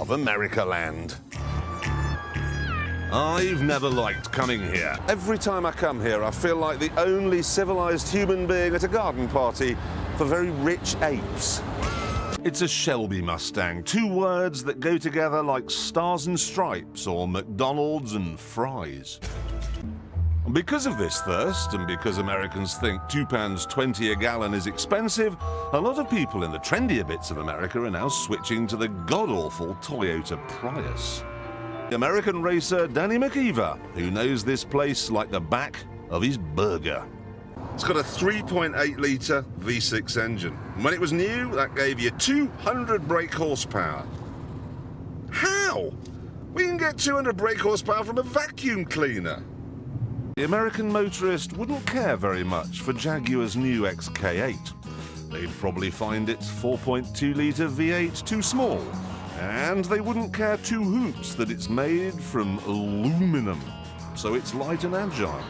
of America land. I've never liked coming here. Every time I come here, I feel like the only civilized human being at a garden party for very rich apes. It's a Shelby Mustang, two words that go together like stars and stripes or McDonald's and fries. Because of this thirst, and because Americans think £2.20 a gallon is expensive, a lot of people in the trendier bits of America are now switching to the god-awful Toyota Prius. American racer Danny McKeever, who knows this place like the back of his burger. It's got a 3.8-litre V6 engine. When it was new, that gave you 200 brake horsepower. How? We can get 200 brake horsepower from a vacuum cleaner. The American motorist wouldn't care very much for Jaguar's new XK8. They'd probably find its 4.2-litre V8 too small. And they wouldn't care two hoots that it's made from aluminum, so it's light and agile.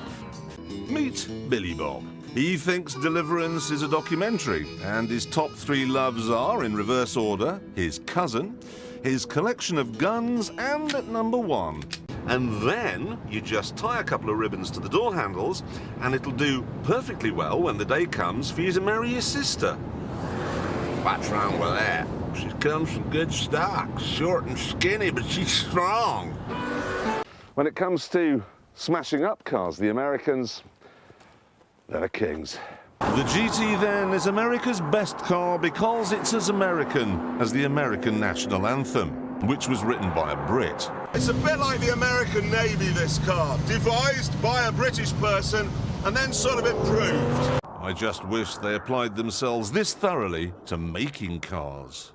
Meet Billy Bob. He thinks Deliverance is a documentary, and his top three loves are, in reverse order, his cousin, his collection of guns, and at number one. And then you just tie a couple of ribbons to the door handles, and it'll do perfectly well when the day comes for you to marry your sister. What's wrong with that? She comes from good stock, short and skinny, but she's strong. When it comes to smashing up cars, the Americans, they're the kings. The GT then is America's best car because it's as American as the American national anthem, which was written by a Brit. It's a bit like the American Navy, this car, devised by a British person and then sort of improved. I just wish they applied themselves this thoroughly to making cars.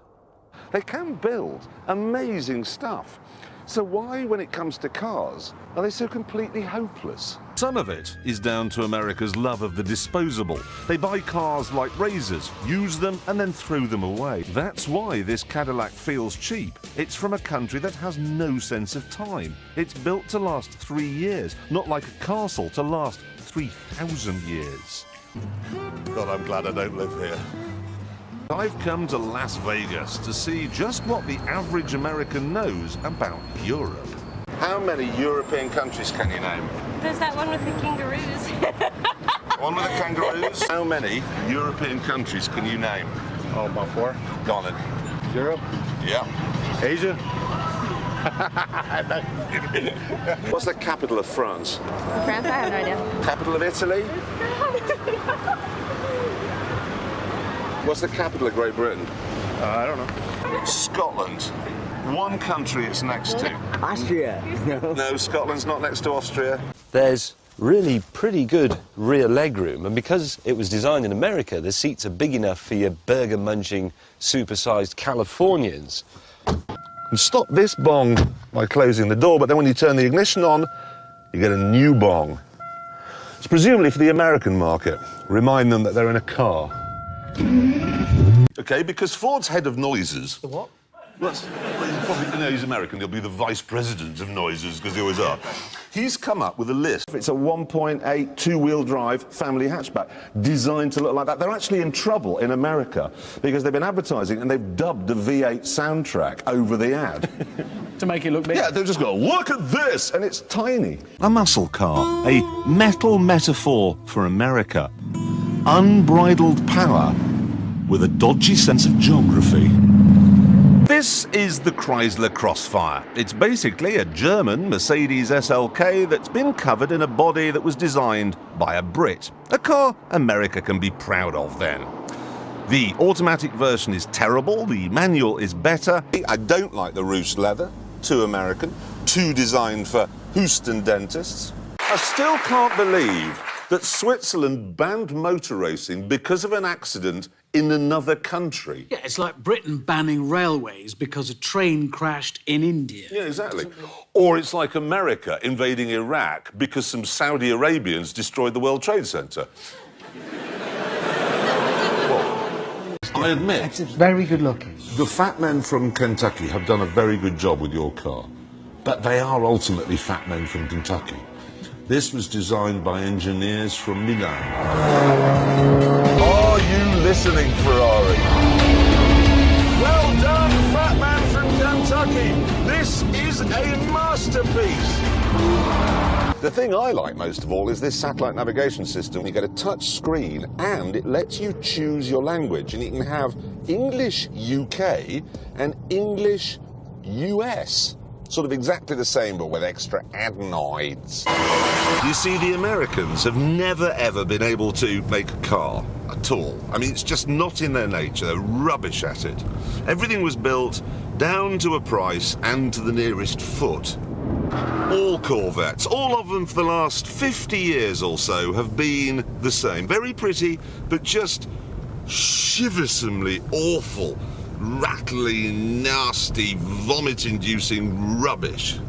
They can build amazing stuff. So why, when it comes to cars, are they so completely hopeless? Some of it is down to America's love of the disposable. They buy cars like razors, use them, and then throw them away. That's why this Cadillac feels cheap. It's from a country that has no sense of time. It's built to last 3 years, not like a castle to last 3,000 years. God, I'm glad I don't live here. I've come to Las Vegas to see just what the average American knows about Europe. How many European countries can you name? There's that one with the kangaroos. One with the kangaroos? How many European countries can you name? Oh, about 4. Go on then. Europe? Yeah. Asia? What's the capital of France? France? I have no idea. Capital of Italy? What's the capital of Great Britain? I don't know. Scotland. One country it's next to. Austria. No, Scotland's not next to Austria. There's really pretty good rear legroom, and because it was designed in America, the seats are big enough for your burger-munching, supersized Californians. You stop this bong by closing the door, but then when you turn the ignition on, you get a new bong. It's presumably for the American market. Remind them that they're in a car. Okay, because Ford's head of noises... The what? Well, he's American. He'll be the vice president of noises, because they always are. He's come up with a list. It's a 1.8 two-wheel drive family hatchback designed to look like that. They're actually in trouble in America because they've been advertising and they've dubbed the V8 soundtrack over the ad. To make it look big? Yeah, they've just got, look at this, and it's tiny. A muscle car, a metal metaphor for America. Unbridled power with a dodgy sense of geography. This is the Chrysler Crossfire. It's basically a German Mercedes SLK that's been covered in a body that was designed by a Brit. A car America can be proud of then. The automatic version is terrible, the manual is better. I don't like the ruched leather, too American, too designed for Houston dentists. I still can't believe that Switzerland banned motor racing because of an accident in another country. Yeah, it's like Britain banning railways because a train crashed in India. Yeah, exactly. Or it's like America invading Iraq because some Saudi Arabians destroyed the World Trade Center. I admit... It's very good looking. The fat men from Kentucky have done a very good job with your car. But they are ultimately fat men from Kentucky. This was designed by engineers from Milan. Are you listening, Ferrari? Well done, fat man from Kentucky! lucky. This is a masterpiece. The thing I like most of all is this satellite navigation system. You get a touch screen and it lets you choose your language, and you can have English UK and English US. Sort of exactly the same, but with extra adenoids. You see, the Americans have never ever been able to make a car at all. I mean, it's just not in their nature. They're rubbish at it. Everything was built down to a price and to the nearest foot. All Corvettes, all of them for the last 50 years or so, have been the same. Very pretty, but just shiversomely awful, rattly, nasty, vomit-inducing rubbish.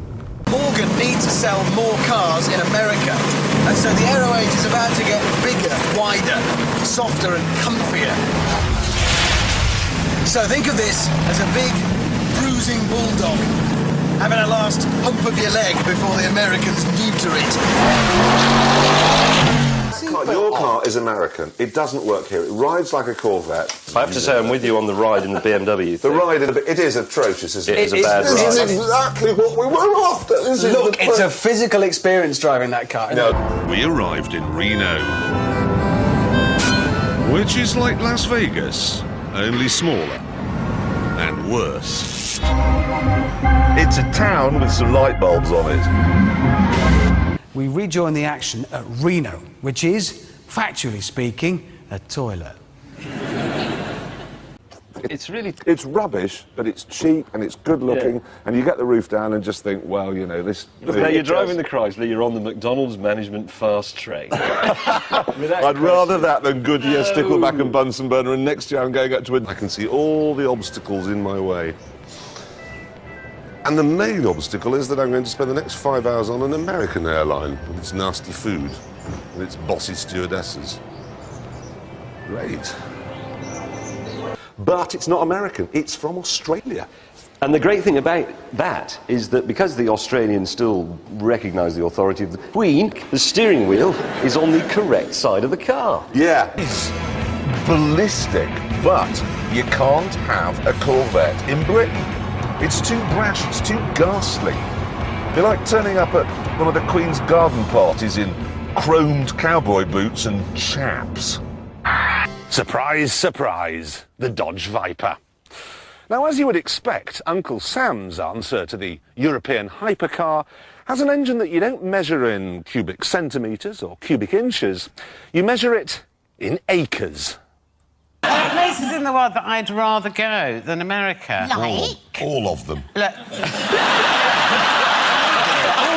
Morgan needs to sell more cars in America, and so the Aero 8 is about to get bigger, wider, softer and comfier. So think of this as a big, bruising bulldog having a last hump of your leg before the Americans neuter it. Your car is American. It doesn't work here. It rides like a Corvette. I have to say I'm with you on the ride in the BMW. The ride, it is atrocious, isn't it? It is a bad This ride. is exactly what we were after. Look, it's a physical experience driving that car. No. We arrived in Reno, which is like Las Vegas, only smaller and worse. It's a town with some light bulbs on it. We rejoin the action at Reno, which is, factually speaking, a toilet. It's rubbish, but it's cheap and it's good looking, and you get the roof down and just think, well, you know, this... Now you're driving the Chrysler, you're on the McDonald's management fast train. I'd rather that than Goodyear, Stickleback and Bunsen burner, and next year I'm going up to it. I can see all the obstacles in my way. And the main obstacle is that I'm going to spend the next 5 hours on an American airline with its nasty food and its bossy stewardesses. Great. But it's not American, it's from Australia. And the great thing about that is that because the Australians still recognise the authority of the Queen, the steering wheel is on the correct side of the car. Yeah. It's ballistic, but you can't have a Corvette in Britain. It's too brash, it's too ghastly. You're like turning up at one of the Queen's garden parties in chromed cowboy boots and chaps. Surprise, surprise, the Dodge Viper. Now, as you would expect, Uncle Sam's answer to the European hypercar has an engine that you don't measure in cubic centimetres or cubic inches. You measure it in acres. There are places in the world that I'd rather go than America. Like? All of them. Look. All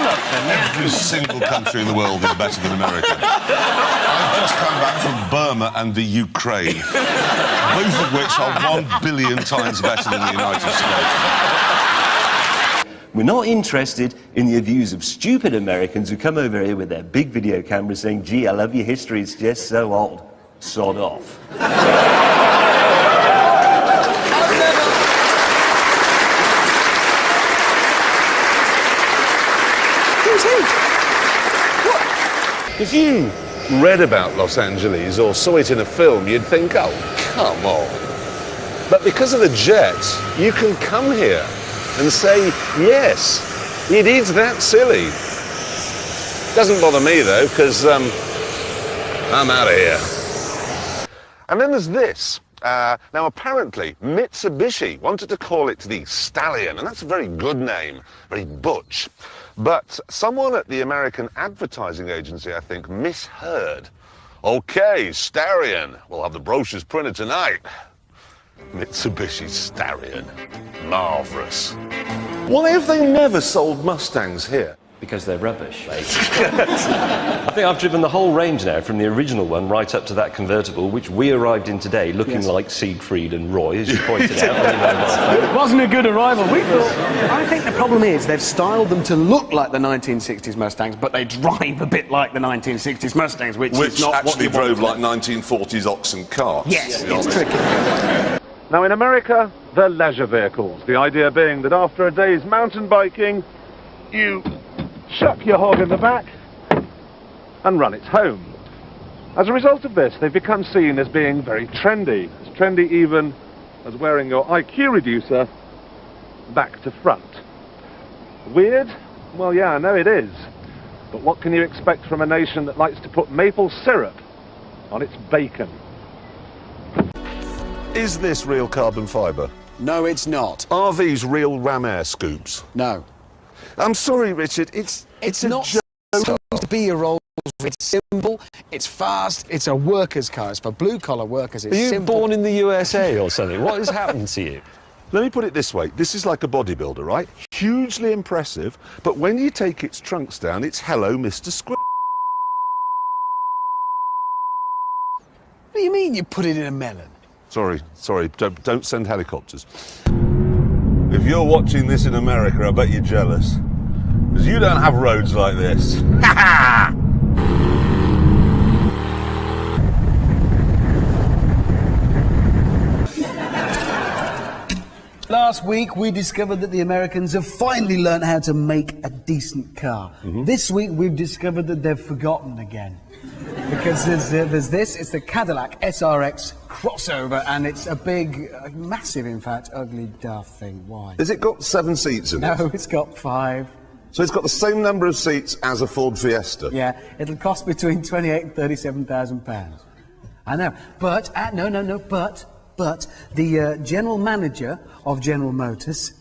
of them, yeah. Every single country in the world is better than America. I've just come back from Burma and the Ukraine, both of which are 1 billion times better than the United States. We're not interested in the views of stupid Americans who come over here with their big video cameras saying, gee, I love your history, it's just so old. Sod off. If you read about Los Angeles or saw it in a film, you'd think, oh, come on. But because of the jets, you can come here and say, yes, it is that silly. Doesn't bother me, though, because I'm out of here. And then there's this. Now, apparently, Mitsubishi wanted to call it the Stallion, and that's a very good name, very butch. But someone at the American advertising agency, I think, misheard. OK, Starion. We'll have the brochures printed tonight. Mitsubishi Starion. Marvellous. Why have they never sold Mustangs here? Because they're rubbish. I think I've driven the whole range now, from the original one right up to that convertible, which we arrived in today, looking like Siegfried and Roy, as you pointed out. It wasn't a good arrival. We thought. I think the problem is they've styled them to look like the 1960s Mustangs, but they drive a bit like the 1960s Mustangs, which is not actually what you drove want. like 1940s oxen carts. Yes, it's tricky. Now, in America, they're leisure vehicles. The idea being that after a day's mountain biking, you chuck your hog in the back and run it home. As a result of this, they've become seen as being very trendy. As trendy even as wearing your IQ reducer back to front. Weird? Well, yeah, I know it is. But what can you expect from a nation that likes to put maple syrup on its bacon? Is this real carbon fibre? No, it's not. Are these real ram air scoops? No. I'm sorry, Richard, it's not supposed to be a Rolls. It's simple, it's fast, it's a worker's car. It's for blue-collar workers. It's Are you simple. born in the USA or something? What has happened to you? Let me put it this way. This is like a bodybuilder, right? Hugely impressive, but when you take its trunks down, it's hello, Mr. Squid. What do you mean you put it in a melon? Sorry, don't send helicopters. If you're watching this in America, I bet you're jealous. Because you don't have roads like this. Ha ha! Last week, we discovered that the Americans have finally learned how to make a decent car. This week, we've discovered that they've forgotten again. Because there's this, it's the Cadillac SRX crossover, and it's a big, massive, in fact, ugly, daft thing. Why? Has it got 7 seats in it? No, it's got 5. So it's got the same number of seats as a Ford Fiesta? Yeah, it'll cost between £28,000 and £37,000. I know, but, but the general manager of General Motors,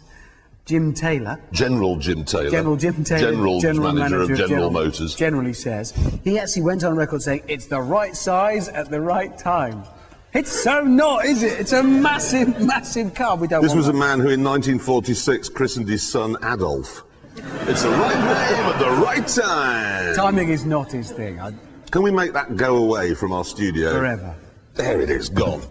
Jim Taylor... General Jim Taylor. General Jim Taylor. General manager of General Motors. Generally says, he actually went on record saying it's the right size at the right time. It's so not, is it? It's a massive, massive car. We don't This want was that. a man who in 1946 christened his son Adolf. It's the right name at the right time. Timing is not his thing. Can we make that go away from our studio? Forever. There it is, gone.